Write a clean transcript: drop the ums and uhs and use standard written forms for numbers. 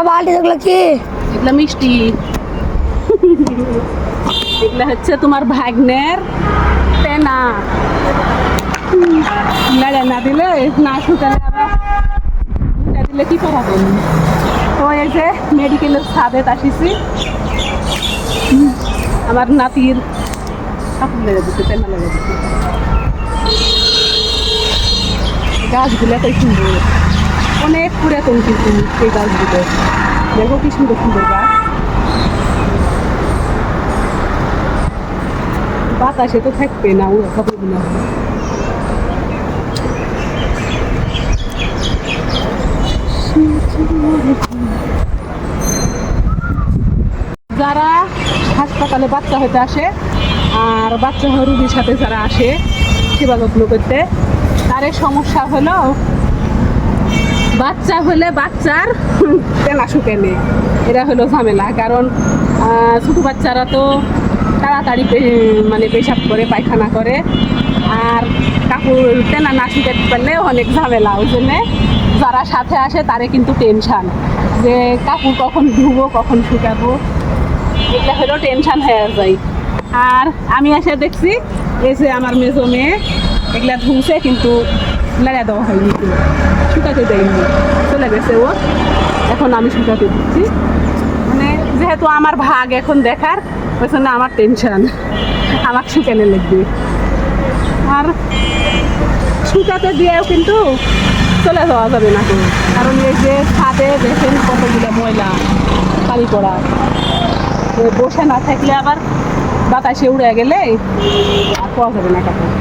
বালতি দেখলো কি এগুলা মিষ্টি এগুলা হচ্ছে তোমার ভাগ্নের টেনা না দিলে না শুকালে আবার দিলে কি করাবেন। তো এই যে মেডিকেলের ছাদে আসিছি আমার নাতির কাপড় লেগে দিচ্ছে টেনা লেগে দিচ্ছে। গাছগুলো তো সুন্দর অনেক পুরাতন কিন্তু এই গাছগুলো দেখো কি সুন্দর সুন্দর গাছ বাতাসে তো থাকবে না ওরা কাপড়গুলো। যারা হাসপাতালে বাচ্চা হতে আসে আর বাচ্চা রোগীর সাথে যারা আসে সেবা যত্ন করতে তার সমস্যা হলো বাচ্চা হলে বাচ্চার টেনা শুকেনে এটা হলো ঝামেলা। কারণ ছোটো বাচ্চারা তো তাড়াতাড়ি মানে পেশাব করে পায়খানা করে আর কাপড় টেনা না শুকাতে পারলে অনেক ঝামেলা। ওই জন্যে যারা সাথে আসে তারে কিন্তু টেনশান যে কাপড় কখন ধুবো কখন শুকাবো এটা হলো টেনশান হয়ে যায়। আর আমি এসে দেখছি এই যে আমার মেজো মেয়ে এগুলা ধুছে কিন্তু লাগা দেওয়া হয়নি শুকাতে দেয়নি চলে গেছে ও এখন আমি শুকাতে দিচ্ছি। মানে যেহেতু আমার ভাগ এখন দেখার ওই জন্য আমার টেনশান আমার শুকানে লাগবে। আর শুকাতে দিয়েও কিন্তু চলে যাওয়া যাবে না তো কারণ এই যে ছাদে দেখেন কতগুলো ময়লা পানি পড়া বসে না থাকলে আবার বাতাসে উড়ে গেলে আর পাওয়া যাবে না কাপড়।